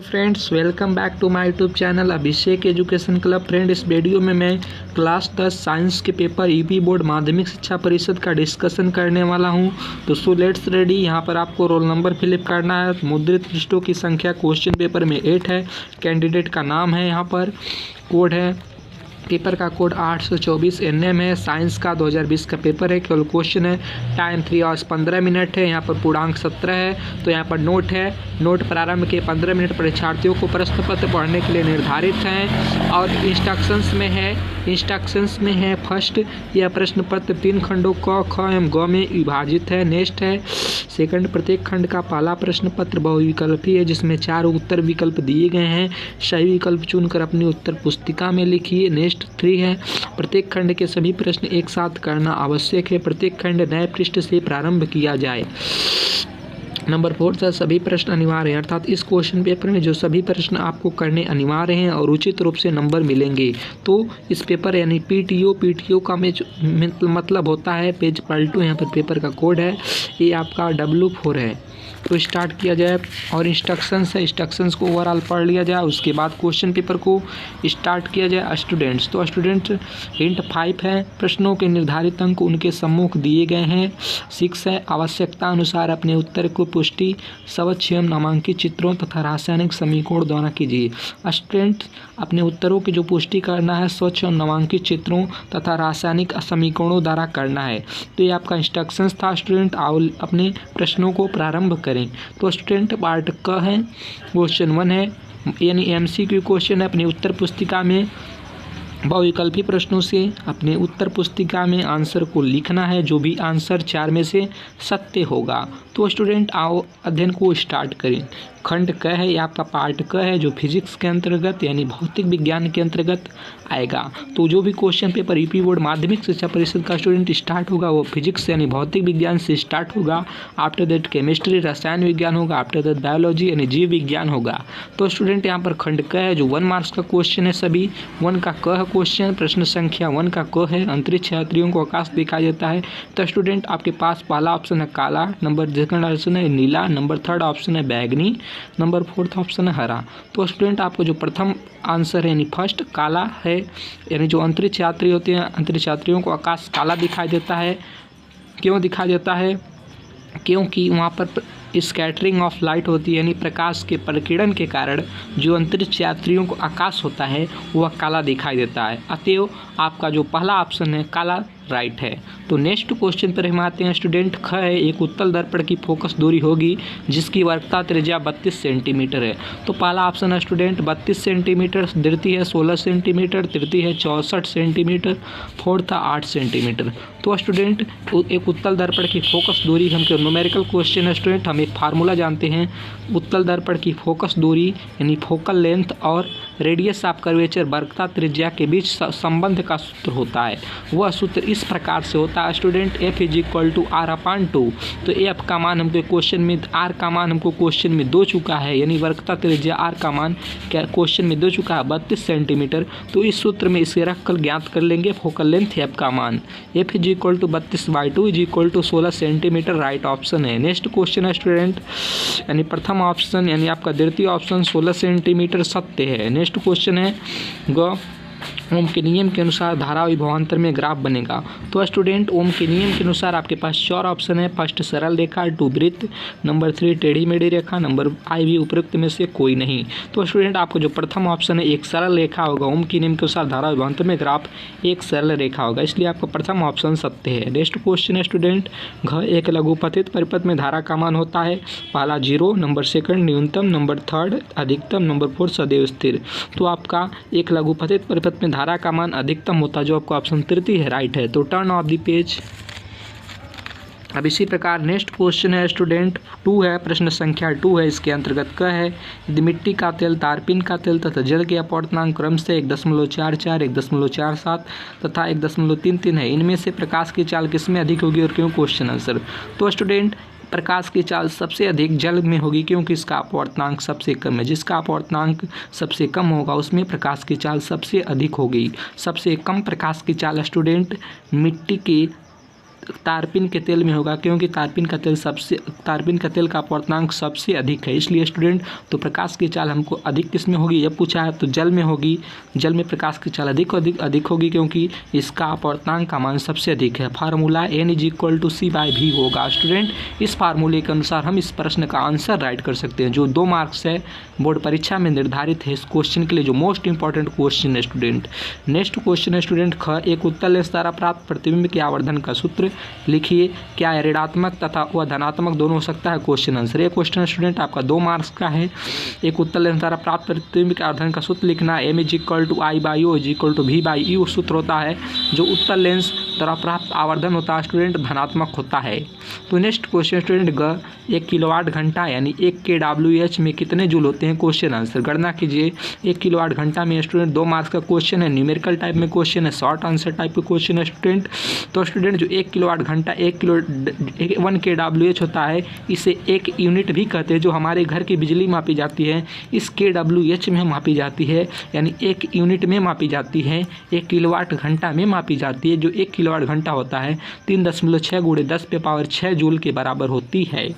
Friends, welcome back to my YouTube channel Abhishek education club. Friend, इस वीडियो में मैं क्लास 10 साइंस के पेपर ईपी बोर्ड माध्यमिक शिक्षा परिषद का डिस्कशन करने वाला हूं। तो सो लेट्स रेडी। यहां पर आपको रोल नंबर फिलिप करना है। मुद्रित पृष्ठों की संख्या क्वेश्चन पेपर में 8 है। कैंडिडेट का नाम है, यहाँ पर कोड है, पेपर का कोड 824 NM है। साइंस का 2020 का पेपर है। केवल क्वेश्चन है। टाइम 3 आवर्स 15 मिनट है। यहाँ पर पूर्णांक 17 है। तो यहाँ पर नोट है। नोट प्रारंभ के 15 मिनट परीक्षार्थियों को प्रश्न पत्र पढ़ने के लिए निर्धारित हैं। और इंस्ट्रक्शंस में है फर्स्ट, यह प्रश्न पत्र 3 खंडों क, ख एवं ग में विभाजित है। नेक्स्ट है सेकंड, प्रत्येक खंड का पहला प्रश्न पत्र बहुविकल्पी है, जिसमें 4 उत्तर विकल्प दिए गए हैं। सही विकल्प चुनकर अपनी उत्तर पुस्तिका में लिखिए। नेक्स्ट 3 है, प्रत्येक खंड के सभी प्रश्न एक साथ करना आवश्यक है। प्रत्येक खंड नए पृष्ठ से प्रारंभ किया जाए। नंबर 4 था सभी प्रश्न अनिवार्य हैं, अर्थात इस क्वेश्चन पेपर में जो सभी प्रश्न आपको करने अनिवार्य हैं और उचित रूप से नंबर मिलेंगे। तो इस पेपर यानी पीटीओ का मतलब होता है पेज पलटू। यहाँ पर पेपर का कोड है, ये आपका W4 है। तो स्टार्ट किया जाए और इंस्ट्रक्शंस है, इंस्ट्रक्शंस को ओवरऑल पढ़ लिया जाए। उसके बाद क्वेश्चन पेपर को स्टार्ट किया जाए। स्टूडेंट्स, तो स्टूडेंट हिंट 5 है, प्रश्नों के निर्धारित अंक उनके सम्मुख दिए गए हैं। 6 है, आवश्यकता अनुसार अपने उत्तर को पुष्टि स्वच्छ एवं नामांकित चित्रों तथा रासायनिक समीकरणों द्वारा कीजिए। स्टूडेंट अपने उत्तरों की जो पुष्टि करना है स्वच्छ एवं नामांकित चित्रों तथा रासायनिक समीकरणों द्वारा करना है। तो ये आपका इंस्ट्रक्शंस था। स्टूडेंट अपने प्रश्नों को प्रारंभ करें। तो स्टूडेंट पार्ट क है, क्वेश्चन 1 है, यानी MCQ क्वेश्चन है। अपनी उत्तर पुस्तिका में बहुविकल्पी प्रश्नों से अपने उत्तर पुस्तिका में आंसर को लिखना है, जो भी आंसर 4 में से सत्य होगा। तो स्टूडेंट आओ अध्ययन को स्टार्ट करें। खंड क है, ये आपका पार्ट क है, जो फिजिक्स के अंतर्गत यानी भौतिक विज्ञान के अंतर्गत आएगा। तो जो भी क्वेश्चन पेपर ईपी बोर्ड माध्यमिक शिक्षा परिषद का स्टूडेंट स्टार्ट होगा वो फिजिक्स यानी भौतिक विज्ञान से स्टार्ट होगा। आफ्टर दैट केमिस्ट्री रसायन विज्ञान होगा। आफ्टर दैट बायोलॉजी यानी जीव विज्ञान होगा। तो स्टूडेंट यहाँ पर खंड क है, जो 1 मार्क्स का क्वेश्चन है। सभी 1 का क है क्वेश्चन। प्रश्न संख्या 1 का क है, अंतरिक्ष यात्रियों को आकाश दिखाई देता है। तो स्टूडेंट आपके पास पहला ऑप्शन है काला, नंबर सेकंड ऑप्शन है नीला, नंबर 3 ऑप्शन है बैगनी, नंबर 4 ऑप्शन है हरा। तो स्टूडेंट आपको जो प्रथम आंसर है यानी फर्स्ट काला है, यानी जो अंतरिक्ष यात्री होते हैं अंतरिक्ष यात्रियों को आकाश काला दिखाई देता है। क्यों दिखाई देता है? क्योंकि वहाँ पर स्कैटरिंग ऑफ लाइट होती है, यानी प्रकाश के प्रकीर्णन के कारण जो अंतरिक्ष यात्रियों को आकाश होता है वह काला दिखाई देता है। अतएव आपका जो पहला ऑप्शन है काला राइट है। तो नेक्स्ट क्वेश्चन पर हम आते हैं। स्टूडेंट ख है, एक उत्तल दर्पण की फोकस दूरी होगी जिसकी वक्रता त्रिज्या 32 सेंटीमीटर है। तो पहला ऑप्शन है स्टूडेंट 32 सेंटीमीटर, द्वितीय है 16 सेंटीमीटर, तृतीय है 64 सेंटीमीटर, फोर्थ है 8 सेंटीमीटर। तो स्टूडेंट एक उत्तल दर्पण की फोकस दूरी, हम न्यूमेरिकल क्वेश्चन है स्टूडेंट, हम एक फार्मूला जानते हैं। उत्तल दर्पण की फोकस दूरी यानी फोकल लेंथ और रेडियस ऑफ कर्वेचर वक्रता त्रिज्या के बीच संबंध का सूत्र होता है। वह सूत्र इस प्रकार से होता है स्टूडेंट, F = R/2। तो F का मान हमको क्वेश्चन में, R का मान हमको क्वेश्चन में दो चुका है, यानी वक्रता त्रिज्या R का मान क्या क्वेश्चन में दो चुका है 32 सेंटीमीटर। तो इस सूत्र में इसे रख कर ज्ञात कर लेंगे फोकल लेंथ F का मान। F = 32/2 = 16 सेंटीमीटर राइट ऑप्शन है। नेक्स्ट क्वेश्चन है स्टूडेंट, यानी प्रथम ऑप्शन यानी आपका द्वितीय ऑप्शन 16 सेंटीमीटर सत्य है। नेक्स्ट क्वेश्चन है ग, ओम के नियम के अनुसार धारा विभवांतर में ग्राफ बनेगा। तो स्टूडेंट ओम के नियम के अनुसार आपके पास 4 ऑप्शन है। फर्स्ट सरल रेखा, 2 वृत्त, नंबर 3 टेढ़ी मेढ़ी रेखा, नंबर 5 भी उपरोक्त में से कोई नहीं। तो स्टूडेंट आपको जो प्रथम ऑप्शन है एक सरल रेखा होगा। ओम के नियम के अनुसार धारा विभवांतर में ग्राफ एक सरल रेखा होगा, इसलिए आपका प्रथम ऑप्शन सत्य है। नेक्स्ट क्वेश्चन है स्टूडेंट घ, एक लघुपथित परिपथ में धारा का मान होता है पहला 0, नंबर सेकंड न्यूनतम, नंबर 3 अधिकतम, नंबर 4 सदैव स्थिर। तो आपका एक लघुपथित परिपथ में धारा का मान अधिकतम होता है, जो आपका ऑप्शन तृतीय है राइट है। तो टर्न ऑफ द पेज। अब इसी प्रकार नेक्स्ट क्वेश्चन है स्टूडेंट 2 है, प्रश्न संख्या 2 है। इसके अंतर्गत क है, यदि मिट्टी का तेल, तारपीन का तेल तथा जल के अपवर्तनांक क्रम से 1.44, 1.47 तथा 1.33 है, इनमें से प्रकाश की चाल किसमें अधिक होगी और क्यों? Question answer. तो स्टूडेंट प्रकाश की चाल सबसे अधिक जल में होगी, क्योंकि इसका अपवर्तनांक सबसे कम है। जिसका अपवर्तनांक सबसे कम होगा उसमें प्रकाश की चाल सबसे अधिक होगी। सबसे कम प्रकाश की चाल स्टूडेंट मिट्टी के तारपीन के तेल में होगा, क्योंकि तारपीन का तेल का अपवर्तनांक सबसे अधिक है, इसलिए स्टूडेंट तो प्रकाश की चाल हमको अधिक किस में होगी, यह पूछा है तो जल में होगी। जल में प्रकाश की चाल अधिक होगी, क्योंकि इसका अपवर्तनांक का मान सबसे अधिक है। फार्मूला N = C/V होगा। स्टूडेंट इस फार्मूले के अनुसार हम इस प्रश्न का आंसर राइट कर सकते हैं, जो 2 मार्क्स है बोर्ड परीक्षा में निर्धारित है इस क्वेश्चन के लिए, जो मोस्ट इंपॉर्टेंट क्वेश्चन है स्टूडेंट। नेक्स्ट क्वेश्चन है स्टूडेंट ख, एक उत्तल लेंस द्वारा प्राप्त प्रतिबिंब के आवर्धन का सूत्र लिखिए। क्या ऋणात्मक तथा वह धनात्मक दोनों हो सकता है? Question answer. ये क्वेश्चन स्टूडेंट आपका 2 मार्क्स का है। एक उत्तल लेंस द्वारा प्राप्त प्रतिबिंब के आवर्धन का सूत्र लिखना है। M = I/O = V/U सूत्र होता है। जो उत्तल लेंस द्वारा प्राप्त आवर्धन होता है स्टूडेंट धनात्मक होता है। तो नेक्स्ट क्वेश्चन स्टूडेंट ग, 1 किलोवाट घंटा यानी 1 kWh में कितने जूल होते हैं? क्वेश्चन आंसर गणना कीजिए। 1 किलोवाट घंटा में स्टूडेंट 2 मार्क्स का क्वेश्चन है, न्यूमेरिकल टाइप में क्वेश्चन है, शॉर्ट आंसर टाइप का क्वेश्चन है स्टूडेंट। तो स्टूडेंट जो 1 किलोवाट घंटा 1 kWh होता है, इसे 1 यूनिट भी कहते हैं। जो हमारे घर की बिजली मापी जाती है इस kWh में मापी जाती है, यानी 1 यूनिट में मापी जाती है, 1 किलोवाट घंटा में मापी जाती है। जो 1 किलोवाट घंटा होता है 3.6 × 10⁻6 जूल के बराबर होती है।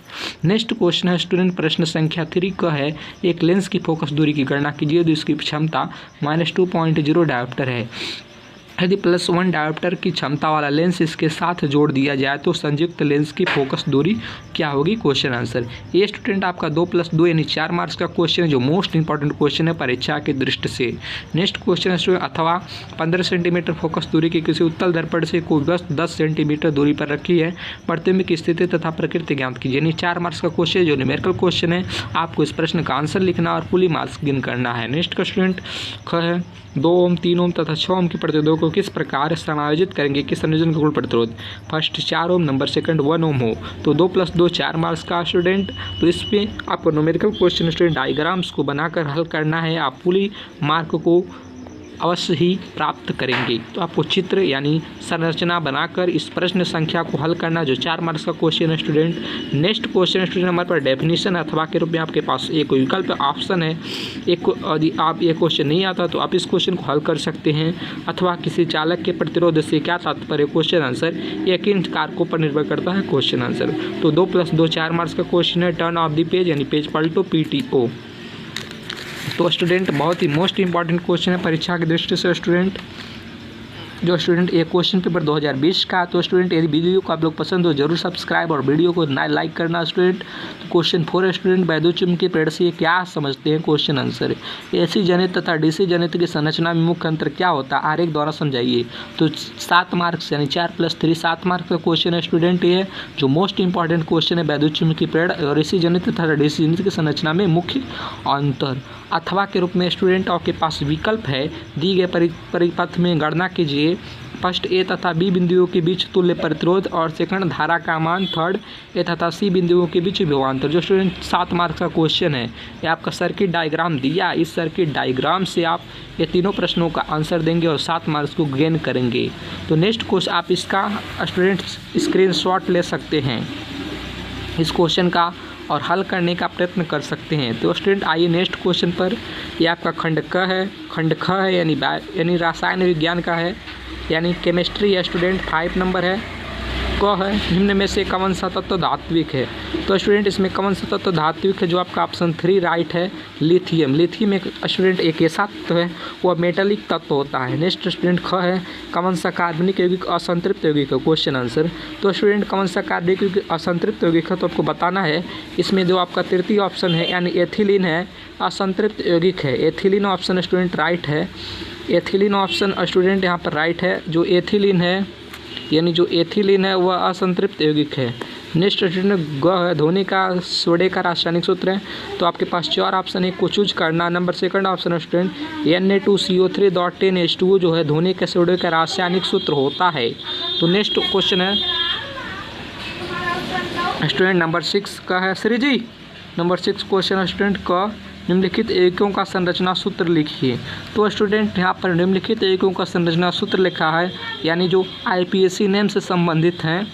नेक्स्ट क्वेश्चन है स्टूडेंट प्रश्न संख्या 3 का है, एक लेंस की फोकस दूरी की गणना कीजिए। तो इसकी क्षमता -2.0 डायोप्टर है। यदि +1 डायोप्टर की क्षमता वाला लेंस इसके साथ जोड़ दिया जाए तो संयुक्त लेंस की फोकस दूरी क्या होगी? Question answer. ये स्टूडेंट आपका 2+2 यानी 4 मार्क्स का क्वेश्चन है, जो मोस्ट इंपॉर्टेंट क्वेश्चन है परीक्षा की दृष्टि से। नेक्स्ट क्वेश्चन है स्टूडेंट, अथवा 15 सेंटीमीटर फोकस दूरी के किसी उत्तल दर्पण से कोई वस्तु 10 सेंटीमीटर दूरी पर रखी है, प्रतिबिंब की स्थिति तथा प्रकृति ज्ञात कीजिए। यानी 4 मार्क्स का क्वेश्चन है, जो न्यूमेरिकल क्वेश्चन है। आपको इस प्रश्न का आंसर लिखना और फुली मार्क्स गिन करना है। नेक्स्ट का स्टूडेंट ख है, 2 ओम 3 ओम तथा 6 ओम की प्रतिरोधों को किस प्रकार समायोजित करेंगे कि संयोजन का कुल प्रतिरोध फर्स्ट 4 ओम, नंबर सेकंड 1 ओम हो। तो 2+2 4 मार्क्स का स्टूडेंट। तो इस पर आपको न्यूमेरिकल क्वेश्चन स्टूडेंट डायग्राम्स को बनाकर हल करना है, आप पूरी मार्क को अवश्य ही प्राप्त करेंगे। तो आपको चित्र यानी संरचना बनाकर इस प्रश्न संख्या को हल करना, जो 4 मार्क्स का क्वेश्चन है स्टूडेंट। नेक्स्ट क्वेश्चन स्टूडेंट हमारे पास डेफिनेशन अथवा के रूप में आपके पास एक विकल्प ऑप्शन है। यदि आप ये क्वेश्चन नहीं आता तो आप इस क्वेश्चन को हल कर सकते हैं। अथवा किसी चालक के प्रतिरोध से क्या तात्पर्य? Question answer. ये किन कारकों पर निर्भर करता है? Question answer. तो 2+2 4 मार्क्स का क्वेश्चन है। टर्न ऑफ द पेज यानी पेज पलटो, PTO। तो स्टूडेंट बहुत ही मोस्ट इंपॉर्टेंट क्वेश्चन है परीक्षा की दृष्टि से स्टूडेंट। जो स्टूडेंट ये क्वेश्चन पेपर 2020 का। तो स्टूडेंट यदि वीडियो को आप लोग पसंद हो जरूर सब्सक्राइब और वीडियो को लाइक करना स्टूडेंट। तो क्वेश्चन 4 स्टूडेंट, वैद्युत चुम्बकीय प्रेरण से क्या समझते हैं? Question answer. AC जनित तथा DC जनित की संरचना में मुख्य अंतर क्या होता है? आरेख द्वारा समझाइए। तो 7 मार्क्स यानी 4+3 7 मार्क्स का क्वेश्चन है स्टूडेंट। ये जो मोस्ट इंपॉर्टेंट क्वेश्चन है वैद्युत चुम्बकीय प्रेरण और AC जनित तथा DC जनित की संरचना में मुख्य अंतर। अथवा के रूप में स्टूडेंट आपके पास विकल्प है, दी गए परिपथ में गणना कीजिए। फर्स्ट A तथा B बिंदुओं के बीच तुल्य प्रतिरोध और सेकंड धारा का मान, थर्ड A तथा C बिंदुओं के बीच विभवांतर। जो स्टूडेंट 7 मार्क्स का क्वेश्चन है, ये आपका सर्किट डायग्राम दिया। इस सर्किट डायग्राम से आप ये तीनों प्रश्नों का आंसर देंगे और 7 मार्क्स को गेन करेंगे। तो नेक्स्ट क्वेश्चन आप इसका स्टूडेंट स्क्रीनशॉट ले सकते हैं इस क्वेश्चन का और हल करने का प्रयत्न कर सकते हैं। तो स्टूडेंट आइए नेक्स्ट क्वेश्चन पर। ये आपका खंड क है, खंड ख है यानी रसायन विज्ञान का है, यानी केमिस्ट्री है स्टूडेंट। 5 नंबर है। क है, निम्न में से कौन सा तत्व धात्विक है? तो स्टूडेंट इसमें कौन सा तत्व धात्विक है? जो आपका ऑप्शन 3 राइट है, लिथियम। लिथियम एक स्टूडेंट एक ऐसा तत्व है, वह मेटलिक तत्व होता है। नेक्स्ट स्टूडेंट ख है, कौन सा कार्बनिक यौगिक असंतृप्त यौगिक है? Question answer. तो स्टूडेंट कौन सा कार्बनिक यौगिक असंतृप्त यौगिक है? तो आपको बताना है। इसमें जो आपका तृतीय ऑप्शन है यानी एथिलीन है, असंतृप्त यौगिक है। एथिलीन ऑप्शन स्टूडेंट राइट है। एथिलीन ऑप्शन स्टूडेंट यहाँ पर राइट है। जो एथिलीन है यानी जो एथिलीन है वह असंतृप्त यौगिक है। नेक्स्ट स्टूडेंट ग है, धोनी का सोडे का रासायनिक सूत्र है। तो आपके पास 4 ऑप्शन है, को चूज करना। Number second option student Na2CO3.10H2O जो है धोनी के सोडे का रासायनिक सूत्र होता है। तो नेक्स्ट क्वेश्चन है स्टूडेंट नंबर 6 का है। श्री जी नंबर 6 क्वेश्चन स्टूडेंट क, निम्नलिखित यौगिकों का संरचना सूत्र लिखिए। तो स्टूडेंट यहाँ पर निम्नलिखित यौगिकों का संरचना सूत्र लिखा है, यानी जो IPAC नेम से संबंधित हैं।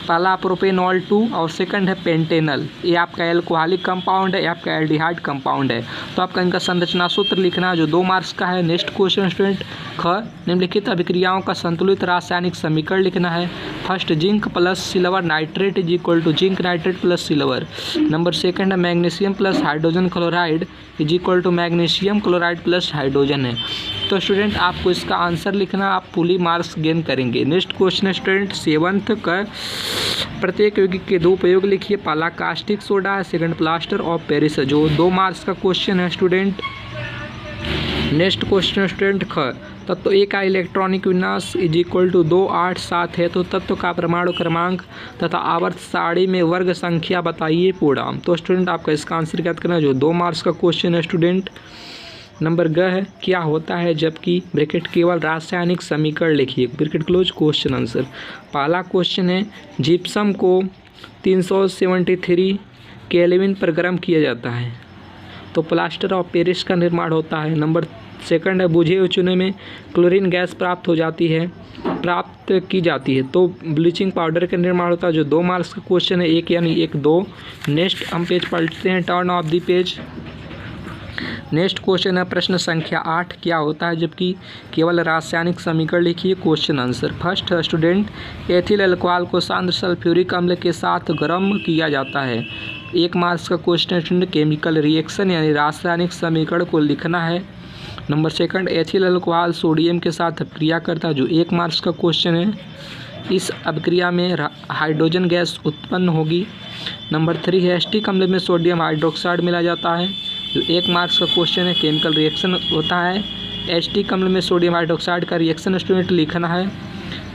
पहला प्रोपेनॉल 2 और सेकंड है पेंटेनल। ये आपका एल्कोहलिक कंपाउंड है, ये आपका एल्डिहाइड कंपाउंड है। तो आपका इनका संरचना सूत्र लिखना है जो 2 मार्क्स का है। नेक्स्ट क्वेश्चन स्टूडेंट, ख निम्नलिखित अभिक्रियाओं का संतुलित रासायनिक समीकरण लिखना है। First, zinc plus silver nitrate is equal to zinc nitrate plus silver. Number second है magnesium plus hydrogen chloride is equal to magnesium chloride plus hydrogen है। तो स्टूडेंट आपको इसका आंसर लिखना, आप फुली मार्क्स गेन करेंगे। नेक्स्ट क्वेश्चन है student 7th का, प्रत्येक यौगिक के 2 प्रयोग लिखिए। पहला कास्टिक सोडा है, सेकंड प्लास्टर ऑफ पेरिस है, जो 2 मार्क्स का क्वेश्चन है स्टूडेंट। नेक्स्ट क्वेश्चन स्टूडेंट ख, तत्व ए का इलेक्ट्रॉनिक विन्यास इज इक्वल टू 2 8 7 है, तो तत्व का परमाणु क्रमांक तथा आवर्त सारणी में वर्ग संख्या बताइए पूर्णांक। तो स्टूडेंट आपका इसका आंसर क्या करना है, जो 2 मार्क्स का क्वेश्चन है स्टूडेंट। नंबर ग है, क्या होता है जबकि ब्रैकेट केवल रासायनिक समीकरण लिखिए, ब्रैकेट क्लोज क्वेश्चन आंसर। पहला क्वेश्चन है जिप्सम को 373 केल्विन पर गर्म किया जाता है तो प्लास्टर ऑफ पेरिस का निर्माण होता है। नंबर सेकंड है बुझे हुए चूने में क्लोरीन गैस प्राप्त की जाती है तो ब्लीचिंग पाउडर का निर्माण होता है, जो 2 मार्क्स का क्वेश्चन है, 1 यानी 1 2। नेक्स्ट हम पेज पलटते हैं, turn off the page. Next question है प्रश्न संख्या 8, क्या होता है जबकि केवल रासायनिक समीकरण लिखिए, question answer. First student, ethyl alcohol को सांद्र सल्फ्यूरिक अम्ल के साथ गर्म किया जाता है, 1 मार्क्स का क्वेश्चन स्टूडेंट। केमिकल रिएक्शन यानी रासायनिक समीकरण को लिखना है। Number second, ethyl alcohol sodium के साथ अभिक्रिया करता है, जो 1 मार्क्स का क्वेश्चन है। इस अभिक्रिया में हाइड्रोजन गैस उत्पन्न होगी। नंबर 3 है एसिटिक अम्ल में सोडियम हाइड्रोक्साइड मिला जाता है, जो 1 मार्क्स का क्वेश्चन है। केमिकल रिएक्शन होता है, एसिटिक अम्ल में सोडियम हाइड्रोक्साइड का रिएक्शन स्टूडेंट लिखना है।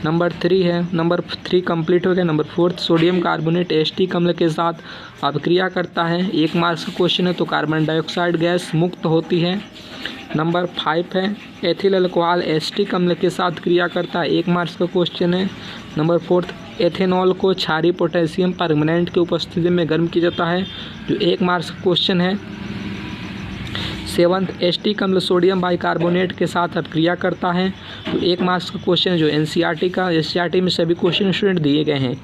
नंबर 3 कंप्लीट हो गया। नंबर 4 सोडियम कार्बोनेट एसिटिक अम्ल के साथ अभिक्रिया करता है, 1 मार्क्स का क्वेश्चन है, तो कार्बन डाइऑक्साइड गैस मुक्त होती है। नंबर 5 है एथिल अल्कोहल एसिटिक अम्ल के साथ क्रिया करता है, 1 मार्क्स का क्वेश्चन है। नंबर 4 एथेनॉल को क्षारीय पोटेशियम परमानेंट की उपस्थिति में गर्म किया जाता है, जो 1 मार्क्स का क्वेश्चन है। 7 एसिटिक अम्ल सोडियम बाइकार्बोनेट के साथ अभिक्रिया करता है, तो 1 मार्क्स का क्वेश्चन है, जो एनसीईआरटी में सभी क्वेश्चन स्टूडेंट दिए गए हैं।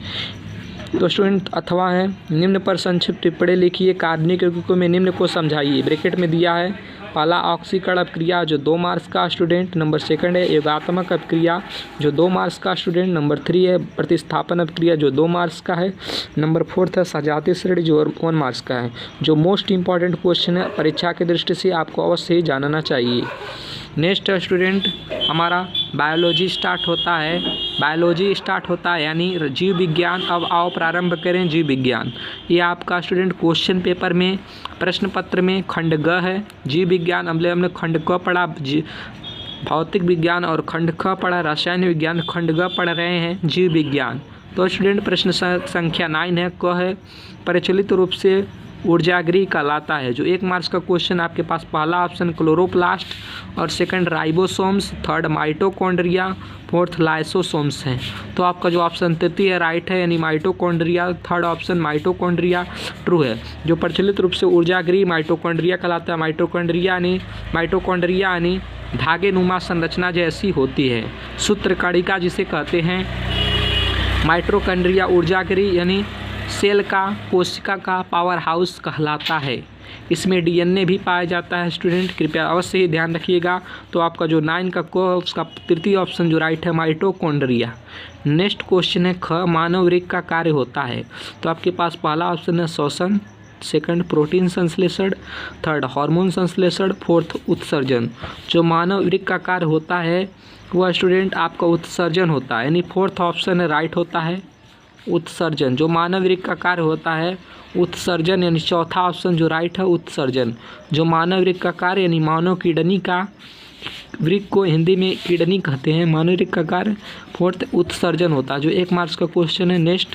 तो स्टूडेंट अथवा है निम्न पर संक्षिप्त टिप्पणी लिखिए, कार्बनिक यौगिकों में निम्न को समझाइए, ब्रैकेट में दिया है। पहला ऑक्सीकरण अभिक्रिया, जो 2 मार्क्स का स्टूडेंट। नंबर सेकंड है योगात्मक अभिक्रिया, जो 2 मार्क्स का स्टूडेंट। नंबर 3 है प्रतिस्थापन अभिक्रिया, जो 2 मार्क्स का है। नंबर 4 है सजातीय श्रेणी, जो 1 मार्क्स का है। जो मोस्ट इंपॉर्टेंट क्वेश्चन है परीक्षा की दृष्टि से आपको अवश्य ही जानना चाहिए। नेक्स्ट स्टूडेंट हमारा बायोलॉजी स्टार्ट होता है यानी जीव विज्ञान। अब आओ प्रारंभ करें जीव विज्ञान। ये आपका स्टूडेंट क्वेश्चन पेपर में प्रश्न पत्र में खंड ग है जीव विज्ञान। हमने खंड क पढ़ा भौतिक विज्ञान और खंड ख पढ़ा रसायन विज्ञान, खंड ग पढ़ रहे हैं जीव विज्ञान। तो स्टूडेंट प्रश्न संख्या 9 है, क है प्रचलित रूप से ऊर्जागृह कहलाता है, जो 1 मार्क्स का क्वेश्चन आपके पास। पहला ऑप्शन क्लोरोप्लास्ट और second ribosomes, third mitochondria, 4th lysosomes है। तो आपका जो ऑप्शन 33 है राइट है, यानी mitochondria. Third option mitochondria true है। जो प्रचलित रूप से ऊर्जागृह माइटोकॉन्ड्रिया कहलाता है। माइटोकॉन्ड्रिया यानी धागे नुमा संरचना जैसी होती है। सूत्रकारिका जिसे कहते हैं। माइटोकॉन्ड्रिया ऊर्जागृह यानी सेल का कोशिका का पावर हाउस कहलाता है। इसमें डीएनए भी पाया जाता है स्टूडेंट, कृपया अवश्य ही ध्यान रखिएगा। तो आपका जो 9 का उसका तृतीय ऑप्शन जो राइट है माइटोकॉन्ड्रिया। नेक्स्ट क्वेश्चन है ख, मानव वृक्क का कार्य होता है। तो आपके पास पहला ऑप्शन है श्वसन, सेकंड प्रोटीन संश्लेषण, थर्ड हार्मोन संश्लेषण, 4th उत्सर्जन। जो मानव वृक्क का कार्य होता है वह स्टूडेंट आपका उत्सर्जन होता है, यानी 4th ऑप्शन है राइट होता है उत्सर्जन। जो मानव वृक्क का कार्य होता है उत्सर्जन, यानी चौथा ऑप्शन जो राइट है उत्सर्जन। जो मानव वृक्क का कार्य यानी मानव किडनी का, वृक्क को हिंदी में किडनी कहते हैं, मानव वृक्क का कार्य 4th उत्सर्जन होता है, जो 1 मार्क्स का क्वेश्चन है। नेक्स्ट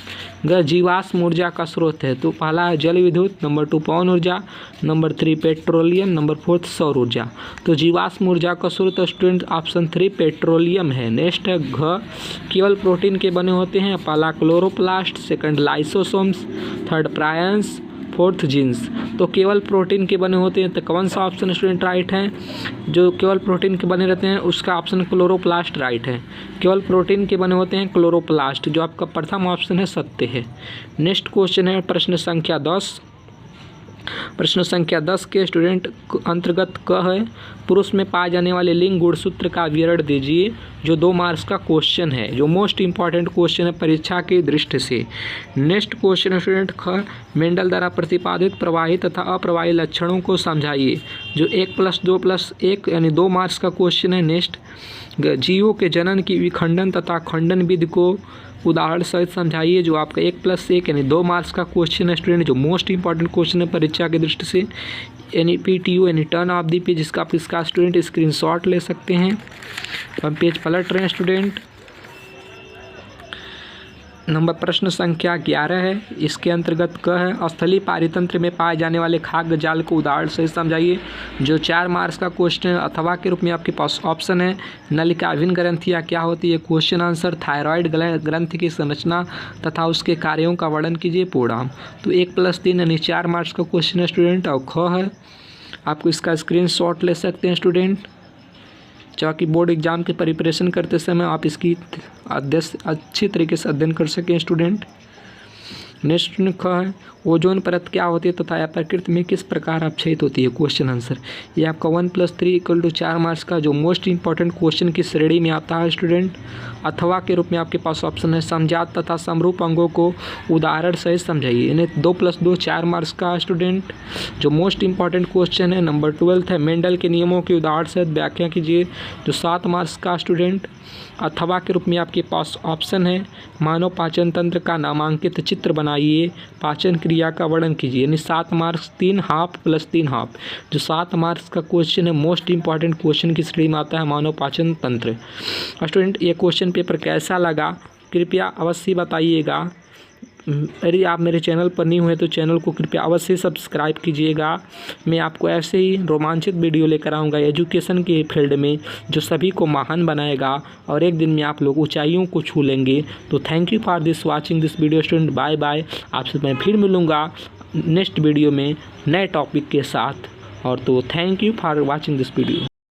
जीवाश्म ऊर्जा का स्रोत है। तो पहला है जल विद्युत, नंबर 2 पवन ऊर्जा, नंबर 3 पेट्रोलियम, नंबर 4 सौर ऊर्जा। तो जीवाश्म ऊर्जा का स्रोत स्टूडेंट ऑप्शन 3 पेट्रोलियम है। नेक्स्ट है घ, केवल प्रोटीन के बने होते हैं। पहला chloroplast, second lysosomes, third prions, fourth genes. तो केवल प्रोटीन के बने होते हैं, तो कौन सा ऑप्शन स्टूडेंट राइट है? जो केवल प्रोटीन के बने रहते हैं उसका ऑप्शन क्लोरोप्लास्ट राइट है। केवल प्रोटीन के बने होते हैं क्लोरोप्लास्ट, जो आपका प्रथम ऑप्शन है सत्य है। नेक्स्ट क्वेश्चन है प्रश्न संख्या 10। प्रश्न संख्या 10 के स्टूडेंट अंतर्गत क है, पुरुष में पाए जाने वाले लिंग गुणसूत्र का विवरण दीजिए, जो 2 मार्क्स का क्वेश्चन है, जो मोस्ट इंपॉर्टेंट क्वेश्चन है परीक्षा की दृष्टि से। नेक्स्ट क्वेश्चन है स्टूडेंट ख, मेंडल द्वारा प्रतिपादित प्रवाही तथा अप्रवाही लक्षणों को समझाइए, जो 1+2+1 यानी 2 मार्क्स का क्वेश्चन है। नेक्स्ट, जीवों के जनन की विखंडन तथा खंडन विधि को उदाहरण सहित समझाइए, जो आपका 1+1 यानी 2 मार्क्स का क्वेश्चन है स्टूडेंट, जो मोस्ट इंपॉर्टेंट क्वेश्चन है परीक्षा की दृष्टि से। यानी PTO यानी टर्न ऑफ द पेज, जिसका आप इसका स्टूडेंट स्क्रीनशॉट ले सकते हैं। हम पेज पलट रहे हैं स्टूडेंट। नंबर प्रश्न संख्या 11 है, इसके अंतर्गत क है, स्थलीय पारितंत्र में पाए जाने वाले खाद्य जाल को उदाहरण से समझाइए, जो 4 मार्क्स का क्वेश्चन है। अथवा के रूप में आपके पास ऑप्शन है, नलिकाभिन्न ग्रंथियाँ क्या होती है? क्वेश्चन आंसर, थायराइड ग्रंथि की संरचना तथा उसके कार्यों का वर्णन कीजिए, पूर्णांक। तो 1+3 यानी 4 मार्क्स का क्वेश्चन है स्टूडेंट। और ख है, आपको इसका स्क्रीनशॉट ले सकते हैं स्टूडेंट। ताकि बोर्ड एग्जाम की प्रिपरेशन करते समय आप इसकी अच्छी तरीके से अध्ययन कर सकें स्टूडेंट। नेक्स्ट ख है, ओजोन परत क्या होती है तथा यह प्रकृति में किस प्रकार अपक्षयित होती है? क्वेश्चन आंसर, ये आपका 1+3 = 4 मार्क्स का जो मोस्ट इंपॉर्टेंट क्वेश्चन की श्रेणी में आता है स्टूडेंट। अथवा के रूप में आपके पास ऑप्शन है, समजात तथा समरूप अंगों को उदाहरण सहित समझाइए, यानी 2+2 4 मार्क्स का स्टूडेंट जो मोस्ट इंपॉर्टेंट क्वेश्चन है। नंबर 12 है, मेंडल के नियमों की उदाहरण सहित व्याख्या कीजिए, जो 7 मार्क्स का स्टूडेंट। अथवा के रूप में आपके पास ऑप्शन है, मानव पाचन तंत्र का नामांकित चित्र बनाइए, पाचन क्रिया का वर्णन कीजिए, यानी 7 मार्क्स, 3 हाफ + 3 हाफ, जो 7 मार्क्स का क्वेश्चन है मोस्ट इंपॉर्टेंट क्वेश्चन की श्रेणी में आता है, मानव पाचन तंत्र। स्टूडेंट, ये क्वेश्चन पेपर कैसा लगा कृपया अवश्य बताइएगा। यदि आप मेरे चैनल पर नहीं हुए तो चैनल को कृपया अवश्य सब्सक्राइब कीजिएगा। मैं आपको ऐसे ही रोमांचित वीडियो लेकर आऊँगा एजुकेशन के फील्ड में, जो सभी को महान बनाएगा और एक दिन में आप लोग ऊंचाइयों को छू लेंगे। तो thank you for this watching this video student. Bye bye. आपसे मैं फिर मिलूँगा नेक्स्ट वीडियो में नए टॉपिक के साथ। और तो thank you for watching this video.